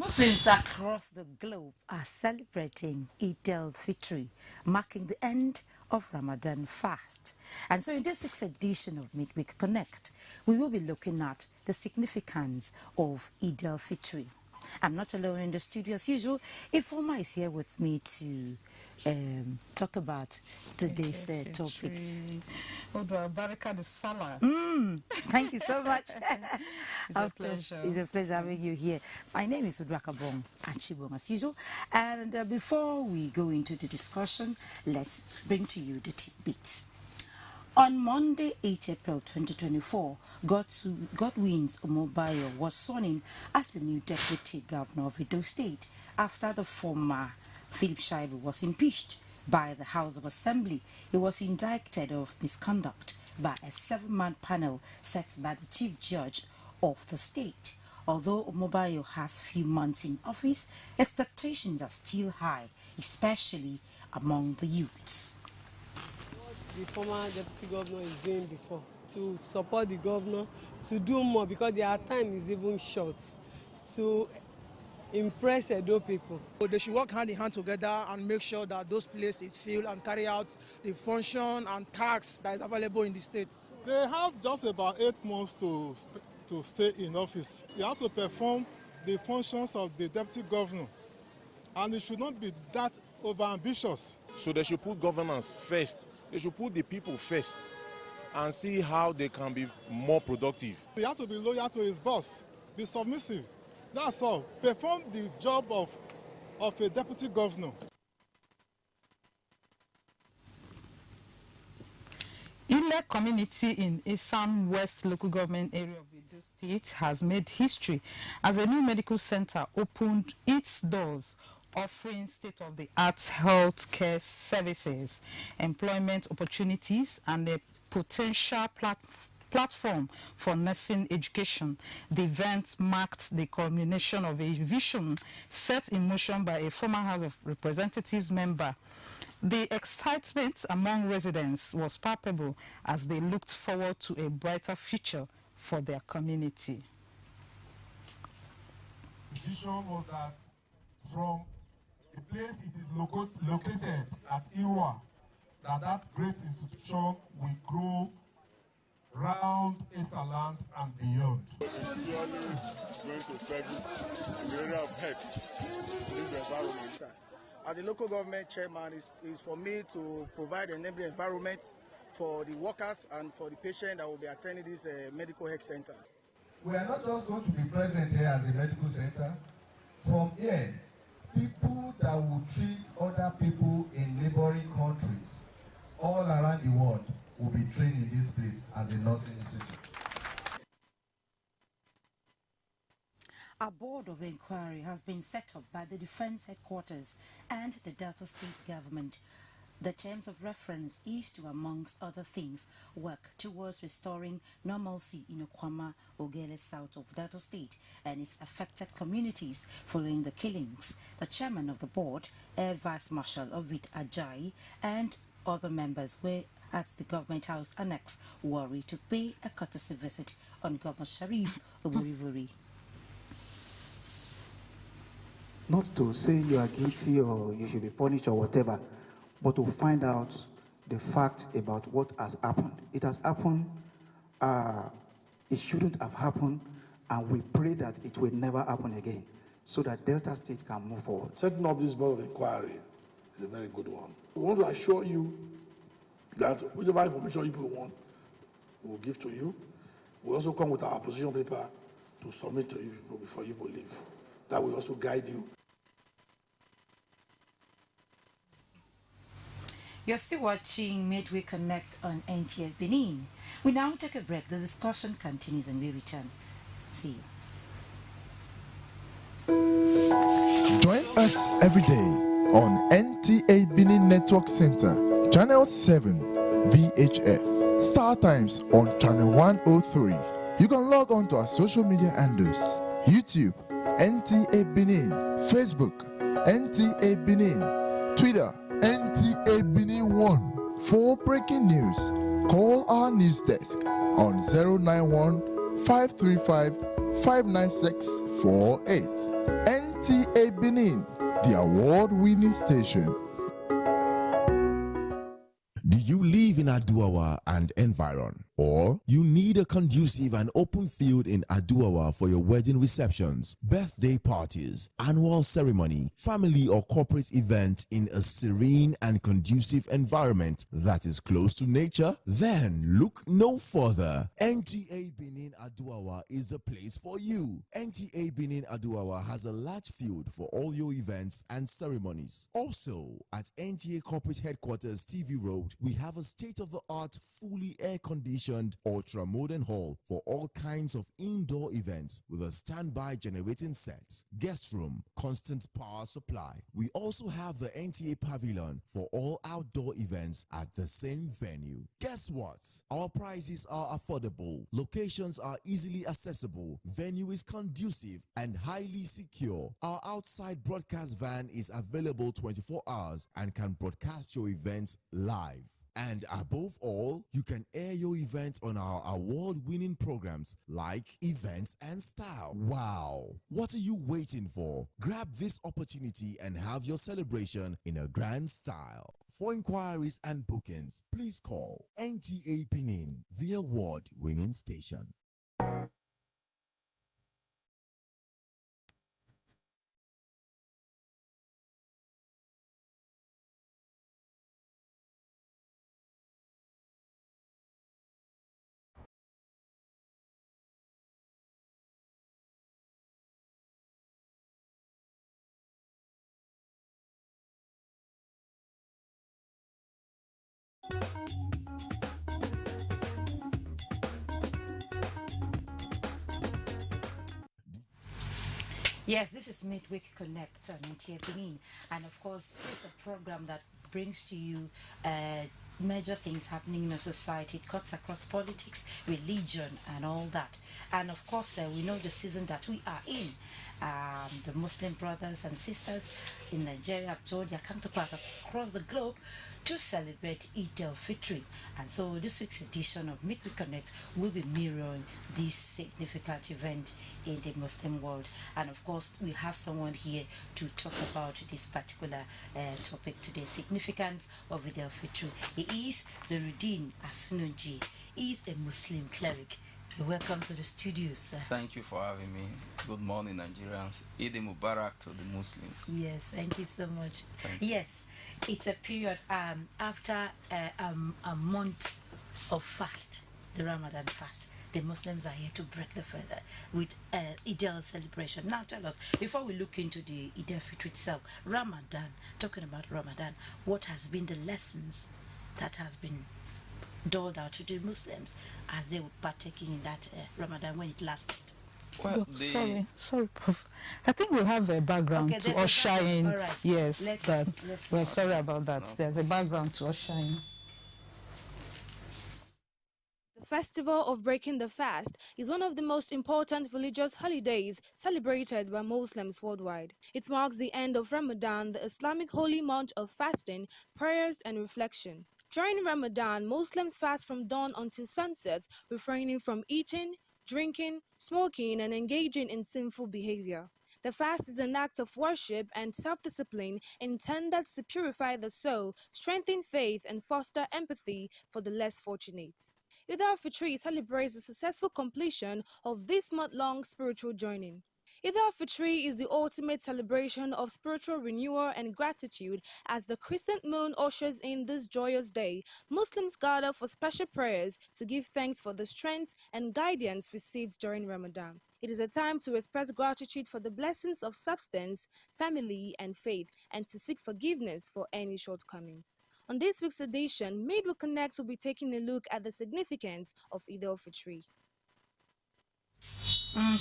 Muslims across the globe are celebrating Eid al-Fitr, marking the end of Ramadan fast. And so in this week's edition of Midweek Connect, we will be looking at the significance of Eid al-Fitr. I'm not alone in the studio as usual. Ifoma is here with me to talk about today's topic. Thank you so much. It's a pleasure. It's a pleasure having you here. My name is Udrakabong Achibong as usual. And before we go into the discussion, let's bring to you the tidbits. On Monday, 8 April 2024, Godwin's Omobayo was sworn in as the new Deputy Governor of Edo State after the former Philip Shaibu was impeached by the House of Assembly. He was indicted of misconduct by a 7-man panel set by the Chief Judge of the state. Although Omobayo has few months in office, expectations are still high, especially among the youths. The former deputy governor is doing before to support the governor to do more, because their time is even short, to impress Edo people. They should work hand in hand together and make sure that those places fill and carry out the function and tax that is available in the state. They have just about 8 months to stay in office. He has to perform the functions of the deputy governor, and it should not be that overambitious. So they should put governance first. They should put the people first and see how they can be more productive. He has to be loyal to his boss, be submissive. That's all. Perform the job of a deputy governor. Ile community in Eastern West local government area of Edo State has made history as a new medical center opened its doors, offering state-of-the-art health care services, employment opportunities, and a potential platform for nursing education. The event marked the culmination of a vision set in motion by a former House of Representatives member. The excitement among residents was palpable as they looked forward to a brighter future for their community. The vision was that from the place it is located at Iwa, that great institution will grow round Esaland and beyond. Going to service in the area of health, this environment. As a local government chairman, is for me to provide an enabling environment for the workers and for the patient that will be attending this medical health center. We are not just going to be present here as a medical center. From here, people that will treat other people in neighboring countries all around the world will be trained in this place as a nursing institute. A board of inquiry has been set up by the Defense Headquarters and the Delta State government. The terms of reference is to, amongst other things, work towards restoring normalcy in Okwama, Ogele South of Delta State and its affected communities following the killings. The chairman of the board, Air Vice Marshal Ovid Ajayi, and other members were at the Government House Annex, Warri, to pay a courtesy visit on Governor Sharif Oborivori. Not to say you are guilty or you should be punished or whatever, but to find out the fact about what has happened. It has happened, it shouldn't have happened, and we pray that it will never happen again, so that Delta State can move forward. Setting up this board of inquiry is a very good one. We want to assure you that whichever information you want, we will give to you. We also come with our position paper to submit to you before you leave. That will also guide you. You're still watching Midweek Connect on NTF Benin. We now take a break. The discussion continues and we return. See you. Join us every day on NTA Benin Network Center, Channel 7, VHF. Star Times on Channel 103. You can log on to our social media handles: YouTube, NTA Benin, Facebook, NTA Benin, Twitter, NTA Benin 1. For breaking news, call our news desk on 091 535-596-48. NTA Benin, the award-winning station. Do you live in Aduawa and environ? Or you need a conducive and open field in Aduawa for your wedding receptions, birthday parties, annual ceremony, family or corporate event in a serene and conducive environment that is close to nature? Then look no further. NTA Benin Aduawa is a place for you. NTA Benin Aduawa has a large field for all your events and ceremonies. Also, at NTA Corporate Headquarters TV Road, we have a state-of-the-art, fully air-conditioned, ultra-modern hall for all kinds of indoor events with a standby generating set, guest room, constant power supply. We also have the NTA Pavilion for all outdoor events at the same venue. Guess what? Our prices are affordable, locations are easily accessible, venue is conducive and highly secure. Our outside broadcast van is available 24 hours and can broadcast your events live. And above all, you can air your events on our award-winning programs like Events and Style. Wow! What are you waiting for? Grab this opportunity and have your celebration in a grand style. For inquiries and bookings, please call NTA Benin, the award-winning station. Yes, this is Midweek Connect on NTA Benin, and of course, this is a program that brings to you major things happening in our society. It cuts across politics, religion, and all that. And of course, we know the season that we are in. The Muslim brothers and sisters in Nigeria have told their counterparts across the globe to celebrate Eid al-Fitr. And so this week's edition of Midweek Connect will be mirroring this significant event in the Muslim world. And of course, we have someone here to talk about this particular topic today, significance of Eid al-Fitr. He is Nuruddin Asununji. He is a Muslim cleric. Welcome to the studios, sir. Thank you for having me. Good morning, Nigerians. Eid Mubarak to the Muslims. Yes, thank you so much. Yes, it's a period after a month of fast, the Ramadan fast. The Muslims are here to break the feather with Eid al celebration. Now tell us, before we look into the Eid al-Fitr itself, Ramadan, talking about Ramadan, what has been the lessons that has been doled out to the Muslims as they were partaking in that Ramadan when it lasted? Well, sorry, Prof. I think we'll have a background to usher in. All right. Yes, Let's we're sorry about that. No. There's a background to usher in. The festival of breaking the fast is one of the most important religious holidays celebrated by Muslims worldwide. It marks the end of Ramadan, the Islamic holy month of fasting, prayers, and reflection. During Ramadan, Muslims fast from dawn until sunset, refraining from eating, drinking, smoking, and engaging in sinful behavior. The fast is an act of worship and self-discipline intended to purify the soul, strengthen faith, and foster empathy for the less fortunate. Eid al-Fitr celebrates the successful completion of this month-long spiritual journey. Eid al-Fitr is the ultimate celebration of spiritual renewal and gratitude. As the crescent moon ushers in this joyous day, Muslims gather for special prayers to give thanks for the strength and guidance received during Ramadan. It is a time to express gratitude for the blessings of substance, family, and faith, and to seek forgiveness for any shortcomings. On this week's edition, Midweek Connect will be taking a look at the significance of Eid al-Fitr.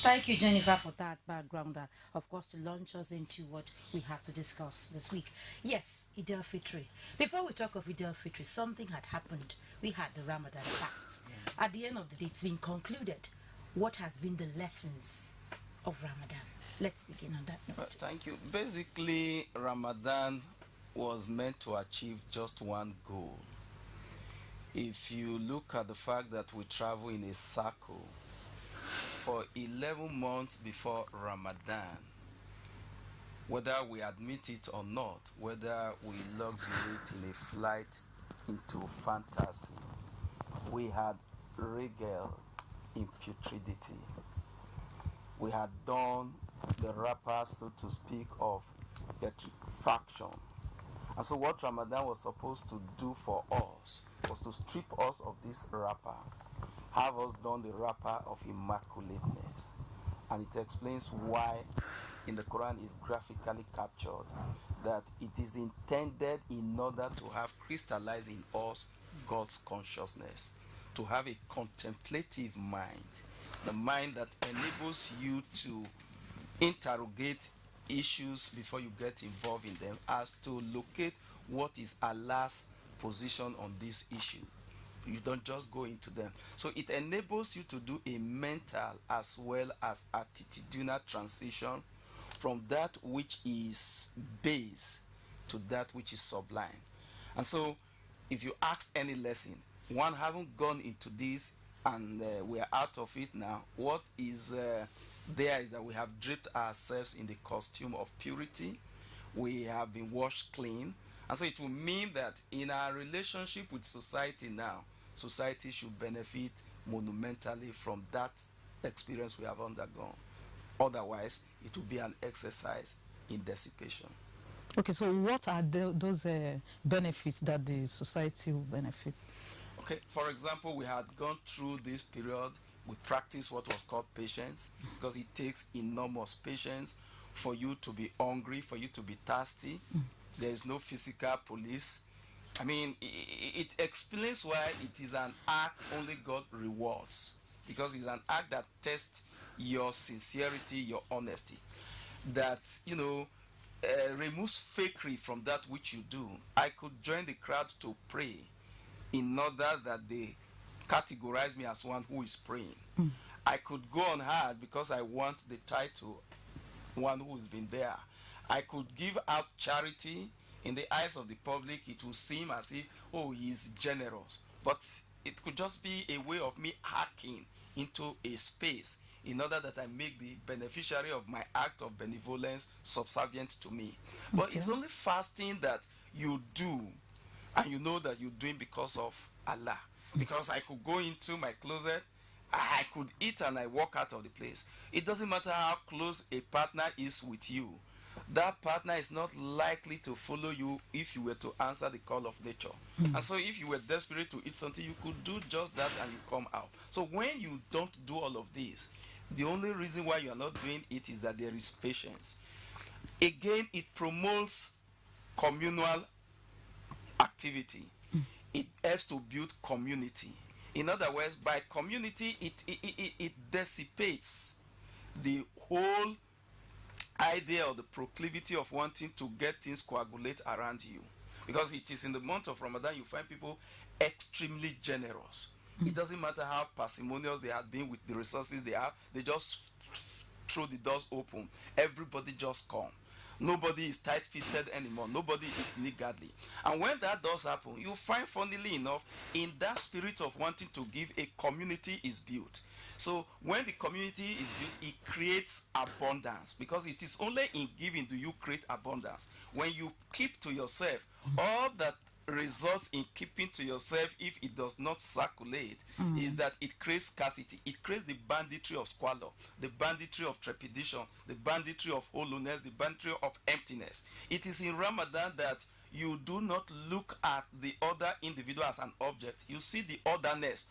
Thank you, Jennifer, for that background. Of course, to launch us into what we have to discuss this week. Yes, Eid al-Fitr. Before we talk of Eid al-Fitr, something had happened. We had the Ramadan fast. At the end of the day, it's been concluded. What has been the lessons of Ramadan? Let's begin on that note. Thank you. Basically, Ramadan was meant to achieve just one goal. If you look at the fact that we travel in a circle, for 11 months before Ramadan, whether we admit it or not, whether we luxuriate in a flight into fantasy, we had regaled in putridity. We had done the wrapper, so to speak, of petrifaction. And so what Ramadan was supposed to do for us was to strip us of this wrapper, have us don the wrapper of immaculateness. And it explains why in the Quran is graphically captured that it is intended in order to have crystallized in us God's consciousness, to have a contemplative mind, the mind that enables you to interrogate issues before you get involved in them, as to locate what is Allah's position on this issue. You don't just go into them. So it enables you to do a mental as well as attitudinal transition from that which is base to that which is sublime. And so if you ask any lesson, one haven't gone into this and we are out of it now, what is there is that we have draped ourselves in the costume of purity. We have been washed clean. And so it will mean that in our relationship with society now, society should benefit monumentally from that experience we have undergone. Otherwise, it will be an exercise in dissipation. Okay, so what are those benefits that the society will benefit? Okay, for example, we had gone through this period. We practiced what was called patience, because it takes enormous patience for you to be hungry, for you to be thirsty. There is no physical police. I mean, it explains why it is an act only God rewards, because it's an act that tests your sincerity, your honesty, that, you know, removes fakery from that which you do. I could join the crowd to pray in order that they categorize me as one who is praying. I could go on hard because I want the title, one who has been there. I could give out charity. In the eyes of the public, it will seem as if, oh, he is generous. But it could just be a way of me hacking into a space in order that I make the beneficiary of my act of benevolence subservient to me. But it's only fasting that you do, and you know that you're doing because of Allah. Because I could go into my closet, I could eat and I walk out of the place. It doesn't matter how close a partner is with you. That partner is not likely to follow you if you were to answer the call of nature. And so if you were desperate to eat something, you could do just that and you come out. So when you don't do all of this, the only reason why you are not doing it is that there is patience. Again, it promotes communal activity. It helps to build community. In other words, by community, it dissipates the whole idea of the proclivity of wanting to get things coagulate around you. Because it is in the month of Ramadan you find people extremely generous. It doesn't matter how parsimonious they have been with the resources they have, they just throw the doors open. Everybody just come. Nobody is tight-fisted anymore. Nobody is niggardly. And when that does happen, you find, funnily enough, in that spirit of wanting to give, a community is built. So when the community is built, it creates abundance, because it is only in giving do you create abundance. When you keep to yourself, all that results in keeping to yourself, if it does not circulate, is that it creates scarcity. It creates the banditry of squalor, the banditry of trepidation, the banditry of hollowness, the banditry of emptiness. It is in Ramadan that you do not look at the other individual as an object. You see the otherness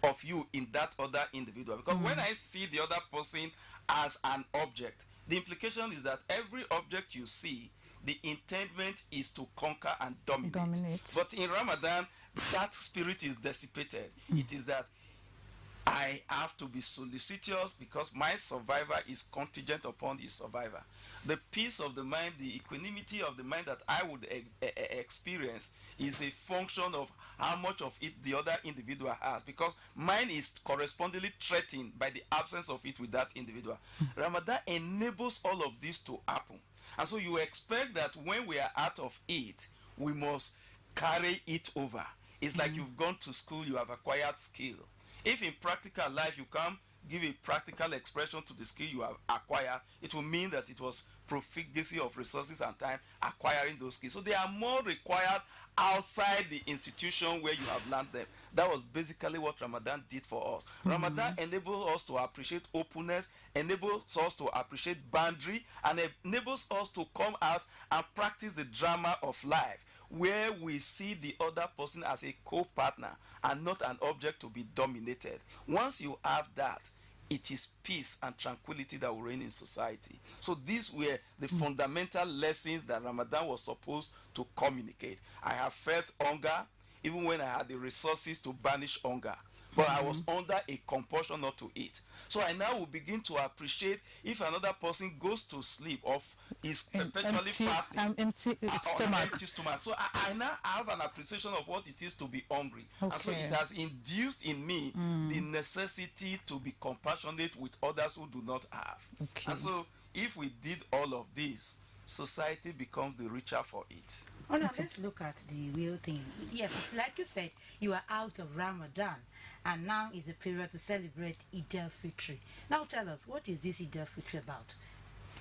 of you in that other individual. Because when I see the other person as an object, the implication is that every object you see, the intendment is to conquer and dominate. But in Ramadan, that spirit is dissipated. It is that I have to be solicitous because my survivor is contingent upon his survivor. The peace of the mind, the equanimity of the mind that I would experience is a function of how much of it the other individual has, because mine is correspondingly threatened by the absence of it with that individual. Ramadan enables all of this to happen. And so you expect that when we are out of it, we must carry it over. It's like you've gone to school, you have acquired skill. If in practical life you come, give a practical expression to the skill you have acquired, it will mean that it was profligacy of resources and time acquiring those skills. So they are more required outside the institution where you have learned them. That was basically what Ramadan did for us. Ramadan enables us to appreciate openness, enables us to appreciate boundary, and enables us to come out and practice the drama of life, where we see the other person as a co-partner and not an object to be dominated. Once you have that, it is peace and tranquility that will reign in society. So these were the fundamental lessons that Ramadan was supposed to communicate. I have felt hunger even when I had the resources to banish hunger, but I was under a compulsion not to eat. So I now will begin to appreciate if another person goes to sleep or is perpetually fasting, empty stomach. So I now have an appreciation of what it is to be hungry. Okay. And so it has induced in me the necessity to be compassionate with others who do not have. Okay. And so if we did all of this, society becomes the richer for it. Oh, now let's look at the real thing. Yes, like you said, you are out of Ramadan, and now is the period to celebrate Eid al-Fitr. Now tell us, what is this Eid al-Fitr about?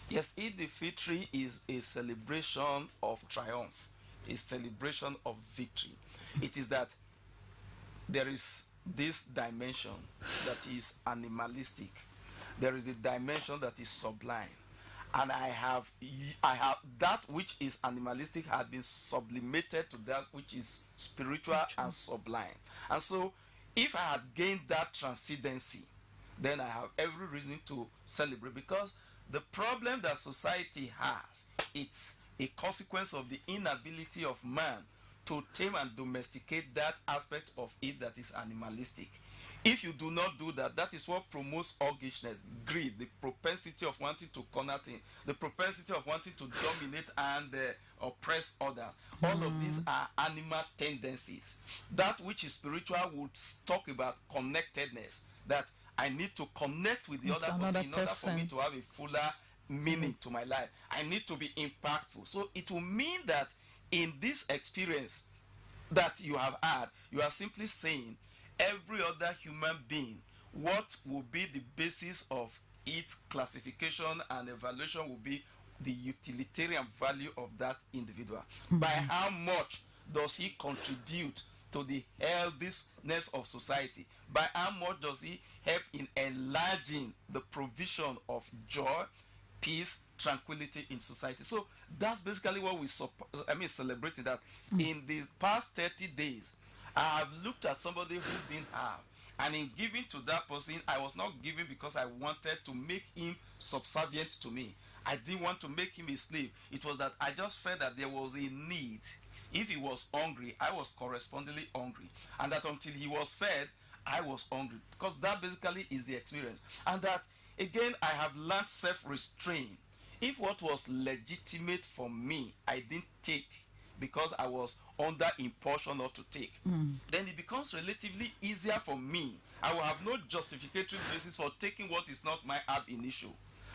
Yes, Eid al-Fitr is a celebration of triumph, a celebration of victory. It is that there is this dimension that is animalistic. There is a dimension that is sublime. And I have that which is animalistic had been sublimated to that which is spiritual and sublime. And so if I had gained that transcendency, then I have every reason to celebrate, because the problem that society has, it's a consequence of the inability of man to tame and domesticate that aspect of it that is animalistic. If you do not do that, that is what promotes hawkishness, greed, the propensity of wanting to corner things, the propensity of wanting to dominate and oppress others. All of these are animal tendencies. That which is spiritual would talk about connectedness, that I need to connect with the other person in order for me to have a fuller meaning to my life. I need to be impactful. So it will mean that in this experience that you have had, you are simply saying, every other human being, what will be the basis of its classification and evaluation will be the utilitarian value of that individual. By how much does he contribute to the healthiness of society? By how much does he help in enlarging the provision of joy, peace, tranquility in society? So that's basically what we celebrating, that in the past 30 days, I have looked at somebody who didn't have, and in giving to that person, I was not giving because I wanted to make him subservient to me. I didn't want to make him a slave. It was that I just felt that there was a need. If he was hungry, I was correspondingly hungry. And that until he was fed, I was hungry. Because that basically is the experience. And that, again, I have learned self-restraint. If what was legitimate for me, I didn't take, because I was under impulsion not to take, then it becomes relatively easier for me. I will have no justificatory basis for taking what is not my ab initio,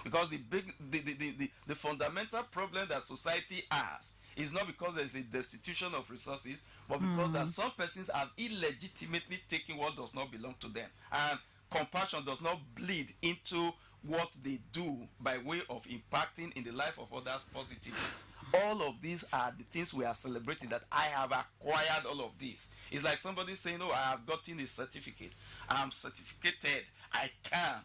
because the fundamental problem that society has is not because there is a destitution of resources, but because that some persons have illegitimately taken what does not belong to them, and compassion does not bleed into what they do by way of impacting in the life of others positively. All of these are the things we are celebrating, that I have acquired all of this. It's like somebody saying, oh, I have gotten a certificate, I'm certificated, I can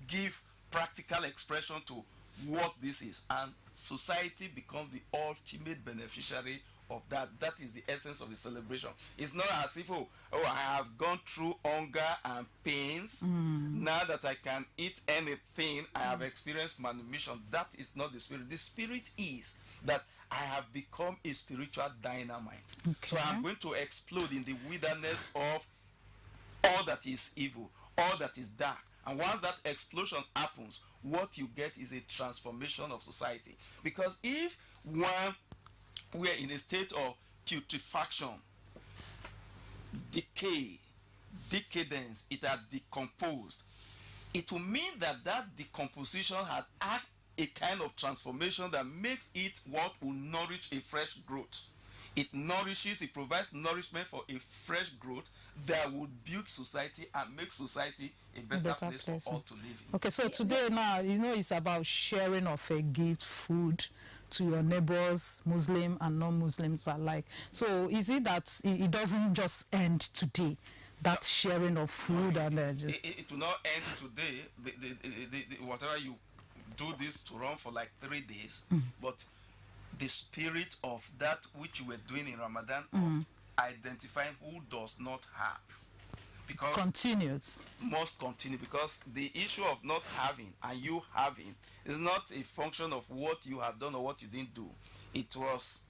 give practical expression to what this is, and society becomes the ultimate beneficiary of that. That is the essence of the celebration. It's not as if, oh, I have gone through hunger and pains. Now that I can eat anything, I have experienced manumission. That is not the spirit. The spirit is that I have become a spiritual dynamite. So I'm going to explode in the wilderness of all that is evil, all that is dark. And once that explosion happens, what you get is a transformation of society. Because if one were in a state of putrefaction, decay, decadence, it had decomposed, it will mean that that decomposition had had a kind of transformation that makes it what will nourish a fresh growth. It nourishes, it provides nourishment for a fresh growth that would build society and make society a better place for all to live in. Okay, so today now, it's about sharing of a gift, food to your neighbors, Muslim and non-Muslims alike. So is it that it doesn't just end today, that sharing of food? And it will not end today. Whatever you do this to run for like 3 days, but the spirit of that which you were doing in Ramadan, of identifying who does not have, because continues, must continue, because the issue of not having and you having is not a function of what you have done or what you didn't do. It was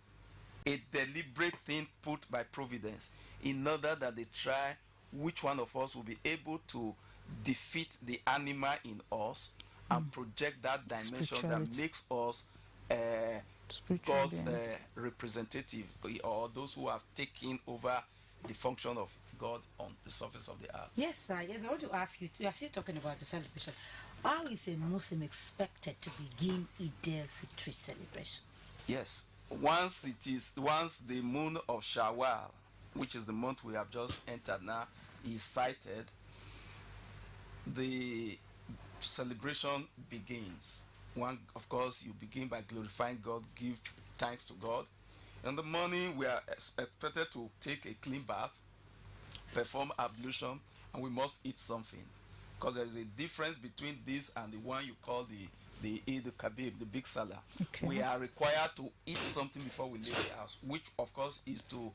a deliberate thing put by providence in order that they try which one of us will be able to defeat the animal in us and project that dimension that makes us God's representative, or those who have taken over the function of God on the surface of the earth. Yes, sir. Yes, I want to ask you. You are still talking about the celebration. How is a Muslim expected to begin Eid al-Fitr celebration? Yes, once the moon of Shawwal, which is the month we have just entered now, is sighted, the celebration begins. One, of course, you begin by glorifying God, give thanks to God. In the morning, we are expected to take a clean bath, perform ablution, and we must eat something. Because there is a difference between this and the one you call the Eid al-Kabir, the big Salah. Okay. We are required to eat something before we leave the house, which of course is to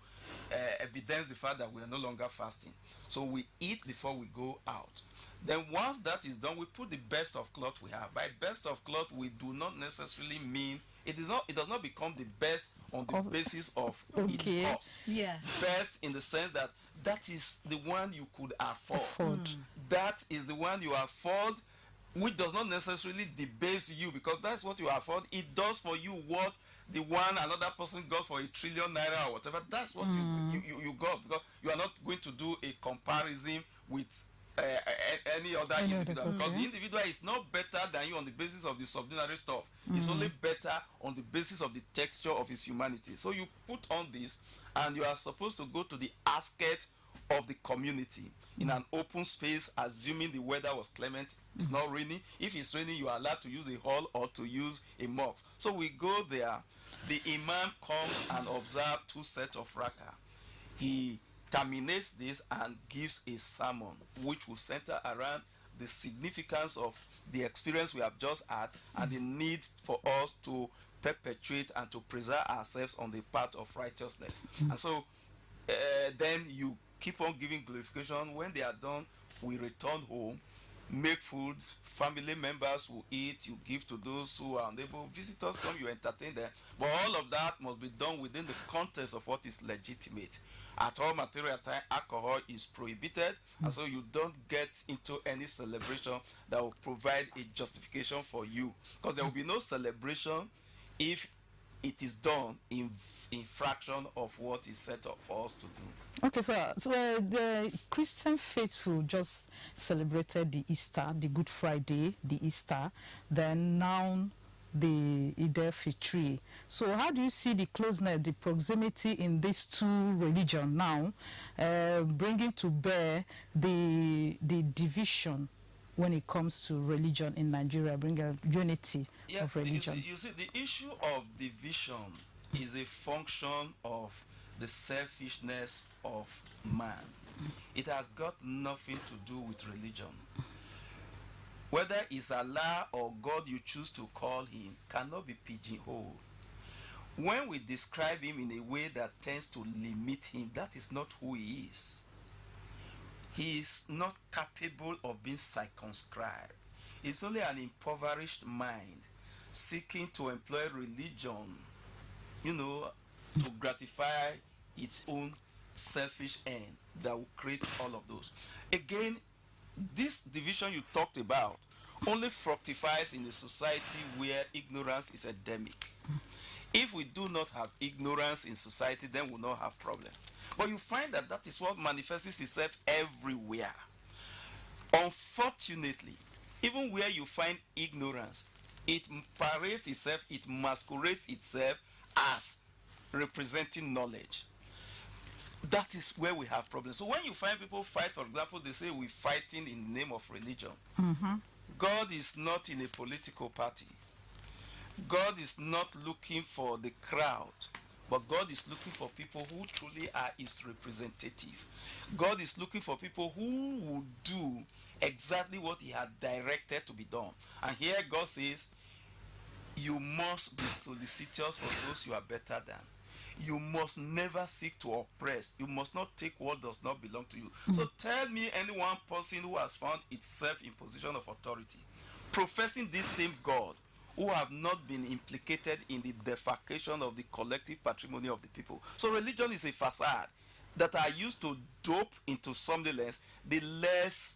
evidence the fact that we are no longer fasting. So we eat before we go out. Then once that is done, we put the best of cloth we have. By best of cloth, we do not necessarily mean it does not become the best on the basis of its cost. Yeah. Best in the sense that that is the one you could afford. That is the one you afford, which does not necessarily debase you, because that's what you afford. It does for you what the one another person got for 1 trillion naira or whatever. That's what you got, because you are not going to do a comparison with any other individual, because the individual is not better than you on the basis of the subordinary stuff. It's only better on the basis of the texture of his humanity. So you put on this, and you are supposed to go to the outskirts of the community in an open space, assuming the weather was clement. It's not raining. If it's raining, you are allowed to use a hall or to use a mosque. So we go there. The imam comes and observes 2 sets of rakah. He terminates this and gives a sermon which will center around the significance of the experience we have just had and the need for us to perpetuate and to preserve ourselves on the path of righteousness. And so then you keep on giving glorification. When they are done, we return home, make food, family members will eat, you give to those who are unable, visitors come, you entertain them. But all of that must be done within the context of what is legitimate. At all material time, alcohol is prohibited, and so you don't get into any celebration that will provide a justification for you, because there will be no celebration if it is done in fraction of what is set up for us to do. Okay, so the Christian faithful just celebrated the Easter, the Good Friday, the Easter, then now the Eid al-Fitr. So how do you see the closeness, the proximity in these two religions now, bringing to bear the division when it comes to religion in Nigeria, bring a unity of religion? You see, the issue of division is a function of the selfishness of man. It has got nothing to do with religion. Whether it's Allah or God you choose to call him cannot be pigeonholed. When we describe him in a way that tends to limit him, that is not who he is. He is not capable of being circumscribed. It's only an impoverished mind seeking to employ religion, to gratify its own selfish end that will create all of those. Again, this division you talked about only fructifies in a society where ignorance is endemic. If we do not have ignorance in society, then we'll not have problem. But you find that that is what manifests itself everywhere. Unfortunately, even where you find ignorance, it parades itself, it masquerades itself as representing knowledge. That is where we have problems. So when you find people fight, for example, they say we're fighting in the name of religion. God is not in a political party. God is not looking for the crowd, but God is looking for people who truly are his representative. God is looking for people who will do exactly what he had directed to be done. And here God says, you must be solicitous for those you are better than. You must never seek to oppress. You must not take what does not belong to you. So tell me any one person who has found itself in position of authority, professing this same God, who have not been implicated in the defalcation of the collective patrimony of the people. So religion is a facade that are used to dope into somnolence the less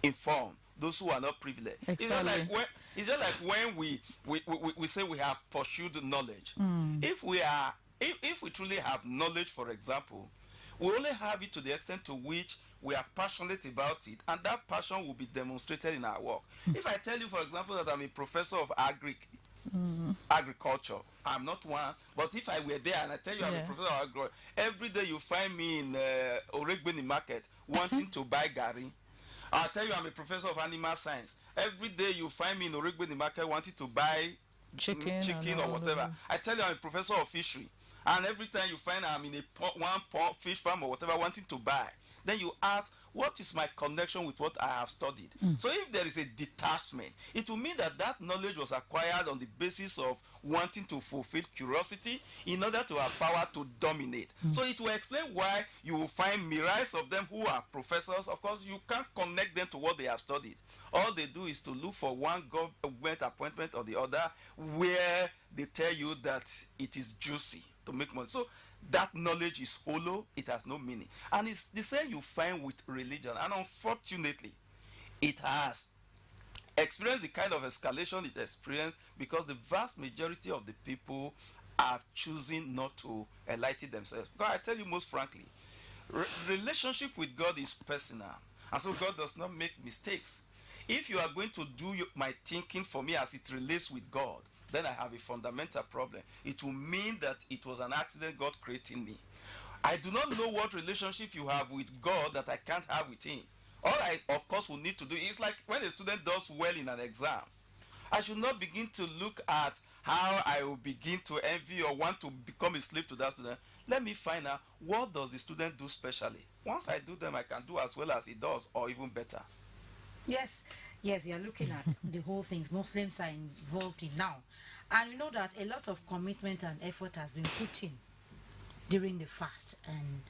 informed, those who are not privileged. Exactly. It's just like when we say we have pursued knowledge. If we truly have knowledge, for example, we only have it to the extent to which we are passionate about it, and that passion will be demonstrated in our work. If I tell you, for example, that I'm a professor of agriculture, I'm not one, but if I were there and I tell you I'm a professor of agriculture, every day you find me in Oregbeni market wanting to buy gari. I'll tell you I'm a professor of animal science. Every day you find me in Oregbeni market wanting to buy chicken or whatever. I tell you I'm a professor of fishery. And every time you find I'm in one fish farm or whatever wanting to buy, then you ask, what is my connection with what I have studied? So if there is a detachment, it will mean that that knowledge was acquired on the basis of wanting to fulfill curiosity in order to have power to dominate. So it will explain why you will find myriads of them who are professors. Of course, you can't connect them to what they have studied. All they do is to look for one government appointment or the other where they tell you that it is juicy to make money. So that knowledge is hollow, it has no meaning. And it's the same you find with religion. And unfortunately, it has experienced the kind of escalation it experienced because the vast majority of the people are choosing not to enlighten themselves. Because I tell you most frankly, relationship with God is personal. And so God does not make mistakes. If you are going to do my thinking for me as it relates with God, then I have a fundamental problem. It will mean that it was an accident God creating me. I do not know what relationship you have with God that I can't have with him. All I, of course, will need to do is like when a student does well in an exam. I should not begin to look at how I will begin to envy or want to become a slave to that student. Let me find out, what does the student do specially? Once I do them, I can do as well as he does or even better. Yes, you're looking at the whole things Muslims are involved in now. And we know that a lot of commitment and effort has been put in during the fast, and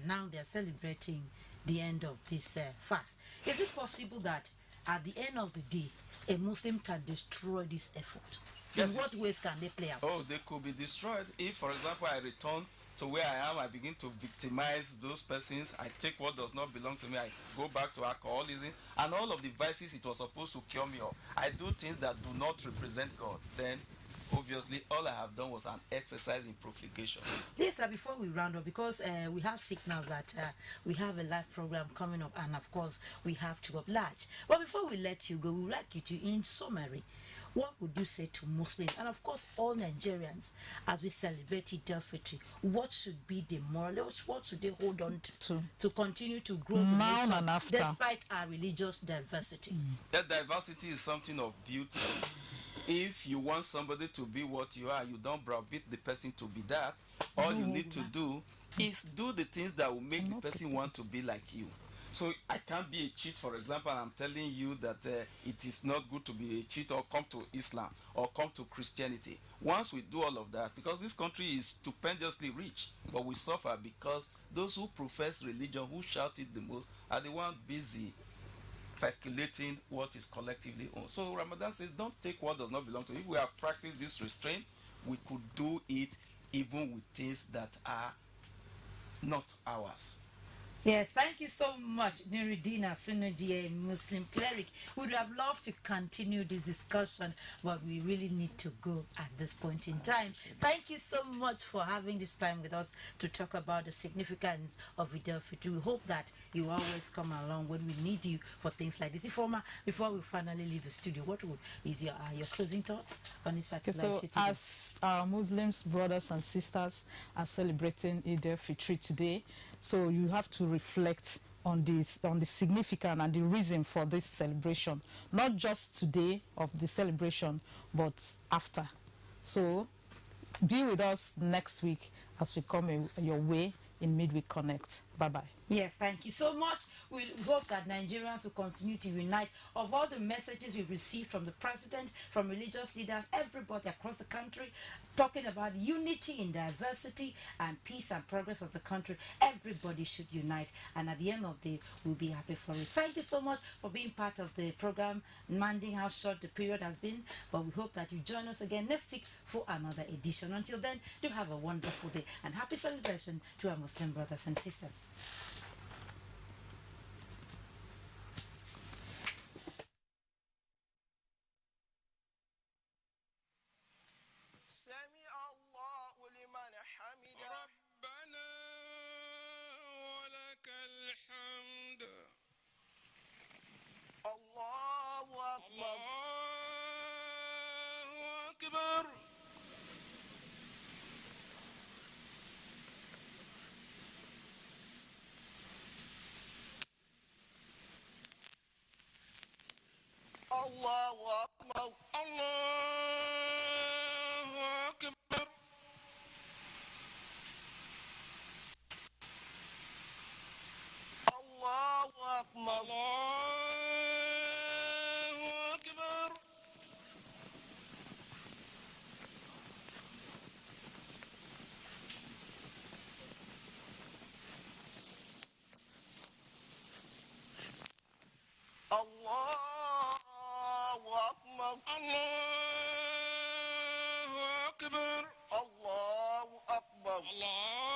now they're celebrating the end of this fast. Is it possible that at the end of the day, a Muslim can destroy this effort? Yes. In what ways can they play out? Oh, they could be destroyed. If, for example, I return to where I am, I begin to victimize those persons, I take what does not belong to me, I go back to alcoholism, and all of the vices it was supposed to cure me of. I do things that do not represent God. Then, obviously, all I have done was an exercise in profligation. Yes, before we round up, because we have signals that we have a live program coming up, and of course, we have to oblige. But before we let you go, we would like you to, in summary, what would you say to Muslims and of course all Nigerians as we celebrate Eid al-Fitr? What should be the moral? What should they hold on to continue to grow the now nation and after, despite our religious diversity? That diversity is something of beauty. If you want somebody to be what you are, you don't browbeat the person to be that. All you need to do is do the things that will make the person want to be like you. So I can't be a cheat, for example, and I'm telling you that it is not good to be a cheat or come to Islam or come to Christianity. Once we do all of that, because this country is stupendously rich, but we suffer because those who profess religion, who shout it the most, are the ones busy speculating what is collectively owned. So Ramadan says, don't take what does not belong to you. If we have practiced this restraint, we could do it even with things that are not ours. Yes, thank you so much, Nuruddina Sunuji, a Muslim cleric. We would have loved to continue this discussion, but we really need to go at this point in time. Thank you so much for having this time with us to talk about the significance of Eid al-Fitr. We hope that you always come along when we need you for things like this. Ifoma, before we finally leave the studio, what is your closing thoughts on this particular issue today? As Muslims, brothers and sisters are celebrating Eid al-Fitr today, so you have to reflect on this, on the significance and the reason for this celebration, not just today of the celebration, but after. So be with us next week as we come your way in Midweek Connect. Bye-bye. Yes, thank you so much. We hope that Nigerians will continue to unite. Of all the messages we've received from the president, from religious leaders, everybody across the country, talking about unity in diversity and peace and progress of the country, everybody should unite. And at the end of the day, we'll be happy for it. Thank you so much for being part of the program, minding how short the period has been. But we hope that you join us again next week for another edition. Until then, do have a wonderful day and happy celebration to our Muslim brothers and sisters. Allahu Akbar.